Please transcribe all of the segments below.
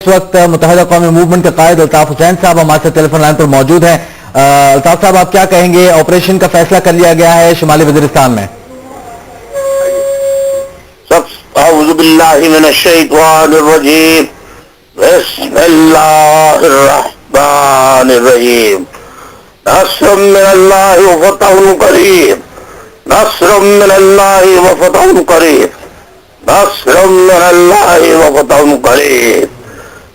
اس وقت متحدہ قومی موومنٹ کے قائد الطاف حسین صاحب ہمارے ساتھ ٹیلی فون لائن پر موجود ہیں۔ الطاف صاحب، آپ کیا کہیں گے؟ آپریشن کا فیصلہ کر لیا گیا ہے شمالی وزیرستان میں۔ اعوذ باللہ من الشیطان الرجیم، بسم اللہ الرحمن الرحیم۔ نصر من اللہ وفتح قریب، نصر من اللہ وفتح قریب، نصر من اللہ وفتح قریب۔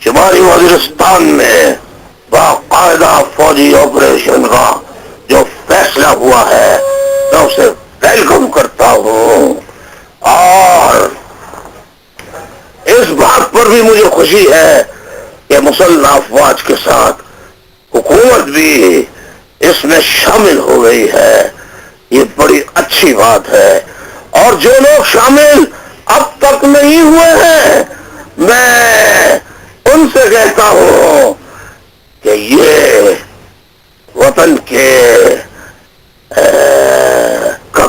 شمالی وزیرستان میں باقاعدہ فوجی آپریشن کا جو فیصلہ ہوا ہے میں اسے ویلکم کرتا ہوں، اور اس بات پر بھی مجھے خوشی ہے کہ مسلح افواج کے ساتھ حکومت بھی اس میں شامل ہو گئی ہے۔ یہ بڑی اچھی بات ہے، اور جو لوگ شامل اب تک نہیں ہوئے ہیں میں ان سے کہتا ہوں کہ یہ وطن کے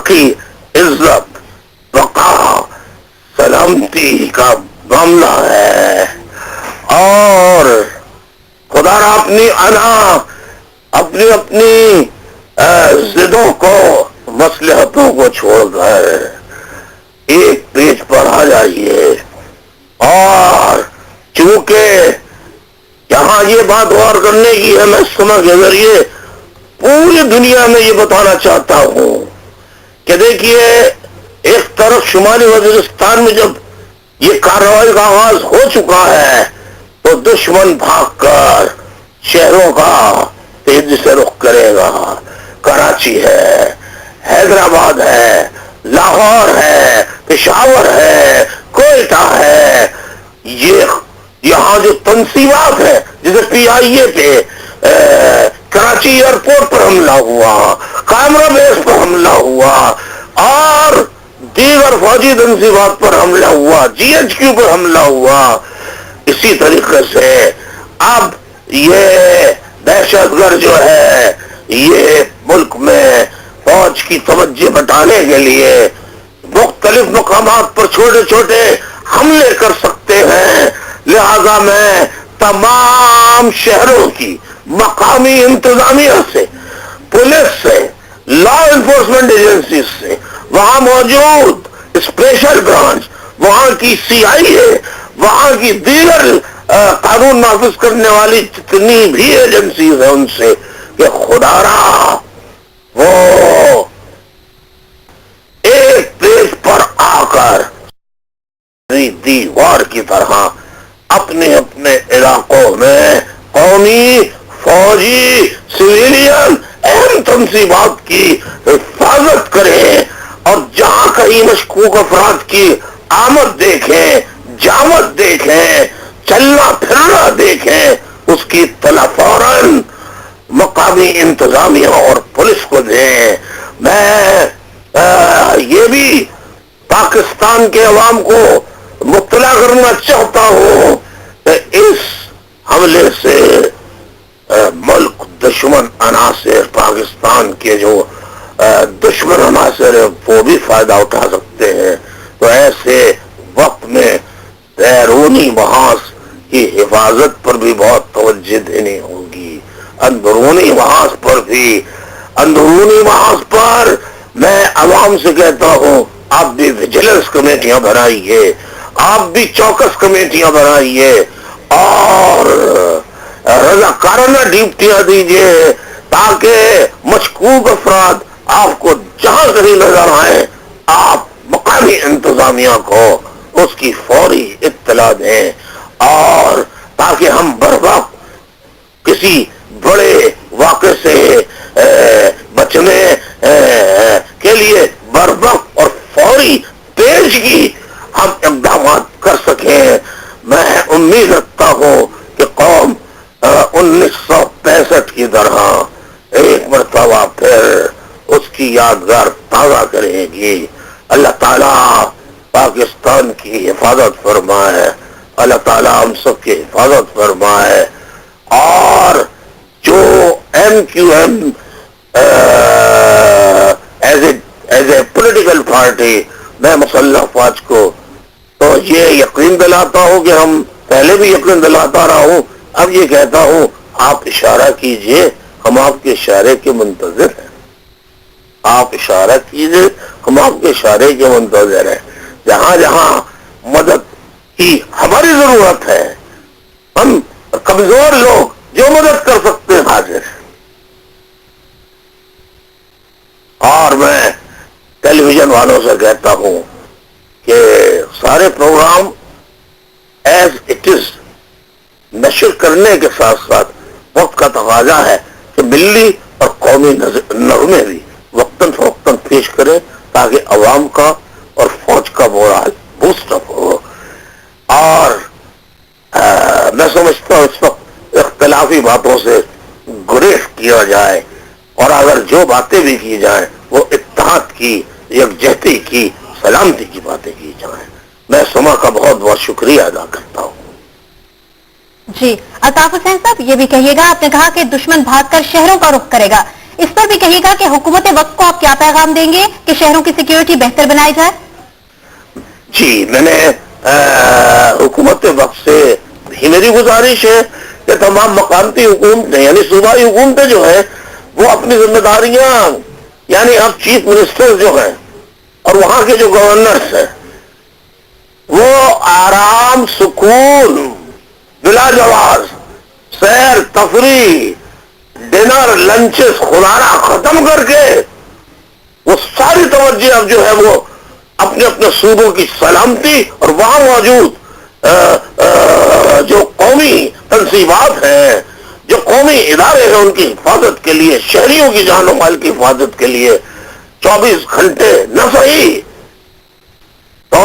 کی عزت، بقا، سلامتی کا معاملہ ہے، اور خدا را اپنی اپنی ضدوں کو، مصلحتوں کو چھوڑ کر ایک پیج پر آ جائیے۔ اور چونکہ یہاں یہ بات غور کرنے کی ہے، میں سما کے ذریعے پوری دنیا میں یہ بتانا چاہتا ہوں کہ دیکھیے، ایک طرف شمالی وزیرستان میں جب یہ کارروائی کا آغاز ہو چکا ہے تو دشمن بھاگ کر شہروں کا تیزی سے رخ کرے گا۔ کراچی ہے، حیدرآباد ہے، لاہور ہے، پشاور ہے، کوئٹہ ہے، یہاں جو تنصیبات ہیں، جیسے پی آئی اے پہ کراچی ایئرپورٹ پر حملہ ہوا، کامرا بیس پر حملہ ہوا، اور دیگر فوجی تنصیبات پر حملہ ہوا، جی ایچ کیو پر حملہ ہوا، اسی طریقے سے اب یہ دہشت گرد جو ہے یہ ملک میں فوج کی توجہ بٹانے کے لیے مختلف مقامات پر چھوٹے چھوٹے حملے کر سکتے ہیں۔ لہذا میں تمام شہروں کی مقامی انتظامیہ سے، پولیس سے، لا انفورسمنٹ ایجنسیز سے، وہاں موجود اسپیشل برانچ، وہاں کی سی آئی اے، وہاں کی دیگر قانون نافذ کرنے والی جتنی بھی ایجنسیز ہیں، ان سے کہ خدا را وہ ایک پیج پر آ کر دیوار کی طرح اپنے اپنے علاقوں میں قومی، فوجی، سویلین اہم تنصیبات کی حفاظت کریں، اور جہاں کہیں مشکوک افراد کی آمد دیکھیں، جامد دیکھیں، چلنا پھرنا دیکھیں، اس کی اطلاع فوراً مقامی انتظامیہ اور پولیس کو دیں۔ میں یہ بھی پاکستان کے عوام کو مطلع کرنا چاہتا ہوں کہ اس حملے سے ملک دشمن عناصر، پاکستان کے جو دشمن عناصر ہیں وہ بھی فائدہ اٹھا سکتے ہیں۔ تو ایسے وقت میں بیرونی محاذ کی حفاظت پر بھی بہت توجہ دینی ہوگی، اندرونی محاذ پر بھی۔ اندرونی محاذ پر میں عوام سے کہتا ہوں، آپ بھی ویجیلنس کمیٹیاں بنائیے، آپ بھی چوکس کمیٹیاں بنائیے، اور رضاکارانہ ڈیوٹیاں دیجیے، تاکہ مشکوک افراد آپ کو جہاں کہیں نظر آئیں آپ مقامی انتظامیہ کو اس کی فوری اطلاع دیں، اور تاکہ ہم بروقت کسی بڑے واقعے سے بچنے کے لیے بروقت اور فوری پیشگی ہم اقدامات کر سکیں۔ میں امید رکھتا ہوں کہ قوم 1965 کی طرح ایک مرتبہ پھر اس کی یادگار تازہ کرے گی۔ اللہ تعالیٰ پاکستان کی حفاظت فرمائے، اللہ تعالیٰ ہم سب کی حفاظت فرمائے، اور جو M Q M is a political party میں مسلح افواج کو تو یہ یقین دلاتا ہوں کہ ہم پہلے بھی یقین دلاتا رہا ہوں، اب یہ کہتا ہوں آپ اشارہ کیجئے، ہم آپ کے اشارے کے منتظر ہیں. آپ اشارہ کیجئے، ہم آپ کے اشارے کے منتظر ہیں. جہاں جہاں مدد کی ہماری ضرورت ہے، ہم کمزور لوگ جو مدد کر سکتے ہیں حاضر ہیں. اور میں ٹیلی ویژن والوں سے کہتا ہوں کہ سارے پروگرام ایز اٹ از نشر کرنے کے ساتھ ساتھ وقت کا تقاضا ہے کہ ملی اور قومی نغمے بھی وقتاً فوقتاً پیش کریں تاکہ عوام کا اور فوج کا مورال بوسٹ اپ ہو. اور میں سمجھتا ہوں اس وقت اختلافی باتوں سے گریز کیا جائے، اور اگر جو باتیں بھی کی جائیں وہ اتحاد کی، یکجہتی کی، سلامتی کی باتیں کی جائیں. میں سما کا بہت بہت شکریہ ادا کرتا ہوں. جی الطاف حسین صاحب، یہ بھی کہیے گا، آپ نے کہا کہ دشمن بھاگ کر شہروں کا رخ کرے گا، اس پر بھی کہیے گا کہ حکومت وقت کو آپ کیا پیغام دیں گے کہ شہروں کی سیکیورٹی بہتر بنائی جائے؟ جی میں نے حکومت وقت سے بھی میری گزارش ہے کہ تمام مقامتی حکومتیں یعنی صوبائی حکومتیں جو ہیں وہ اپنی ذمہ داریاں، یعنی اب چیف منسٹر جو ہیں اور وہاں کے جو گورنرز ہیں وہ آرام، سکون، بلا جواز سیر تفریح، ڈنر، لنچز خلانا ختم کر کے وہ ساری توجہ اب جو ہے وہ اپنے اپنے صوبوں کی سلامتی اور وہاں موجود جو قومی تنصیبات ہیں، جو قومی ادارے ہیں، ان کی حفاظت کے لیے، شہریوں کی جان و مال کی حفاظت کے لیے 24 گھنٹے نہ صحیح تو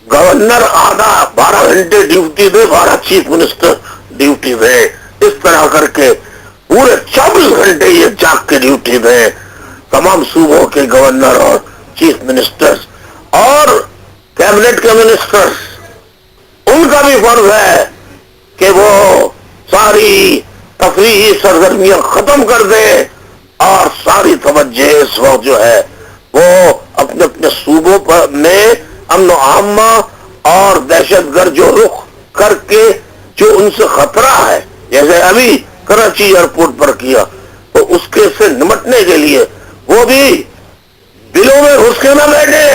گورنر آدھا 12 گھنٹے ڈیوٹی دے، 12 چیف منسٹر ڈیوٹی دے، اس طرح کر کے پورے 24 گھنٹے یہ جاگ کے ڈیوٹی دیں تمام صوبوں کے گورنر اور چیف منسٹرز اور کیبنٹ کے منسٹرز. ان کا بھی فرض ہے کہ وہ ساری تفریحی سرگرمیاں ختم کر دیں اور ساری توجہ اس وقت جو ہے وہ اپنے اپنے صوبوں پر میں امن و عامہ اور دہشت گرد جو رخ کر کے جو ان سے خطرہ ہے، جیسے ابھی کراچی ایئرپورٹ پر کیا، تو اس کے سے نمٹنے کے لیے وہ بھی دلوں میں گھس کے نہ بیٹھے،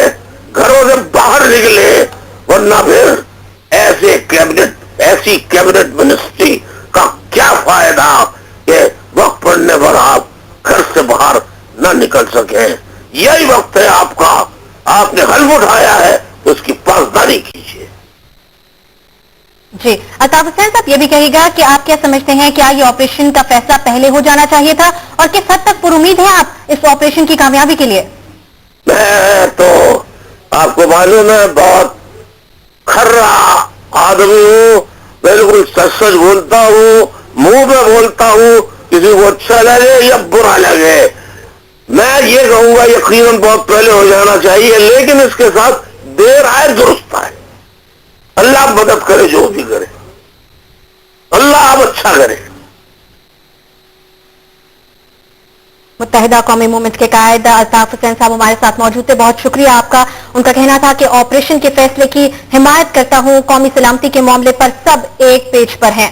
گھروں سے باہر نکلے، ورنہ پھر ایسی کیبنٹ منسٹری کا کیا فائدہ کہ وقت پڑنے پر آپ گھر سے باہر نہ نکل سکیں. یہی وقت ہے آپ کا، آپ نے حلف اٹھایا ہے تو اس کی پاسداری کیجیے. جی الطاف حسین صاحب، یہ بھی کہے گا کہ آپ کیا سمجھتے ہیں، کیا یہ آپریشن کا فیصلہ پہلے ہو جانا چاہیے تھا، اور کس حد تک پر امید ہیں آپ اس آپریشن کی کامیابی کے لیے؟ میں تو آپ کو معلوم ہے بہت کھرا آدمی ہوں، بالکل سچ سچ بولتا ہوں، منہ پہ بولتا ہوں، کسی کو اچھا لگے یا برا لگے. میں یہ کہوں گا یقیناً بہت پہلے ہو جانا چاہیے، لیکن اس کے ساتھ دیر آئے درست آئے. اللہ مدد کرے، جو بھی کرے اللہ اب اچھا کرے. متحدہ قومی موومنٹ کے قائد الطاف حسین صاحب ہمارے ساتھ موجود تھے، بہت شکریہ آپ کا. ان کا کہنا تھا کہ آپریشن کے فیصلے کی حمایت کرتا ہوں، قومی سلامتی کے معاملے پر سب ایک پیج پر ہیں.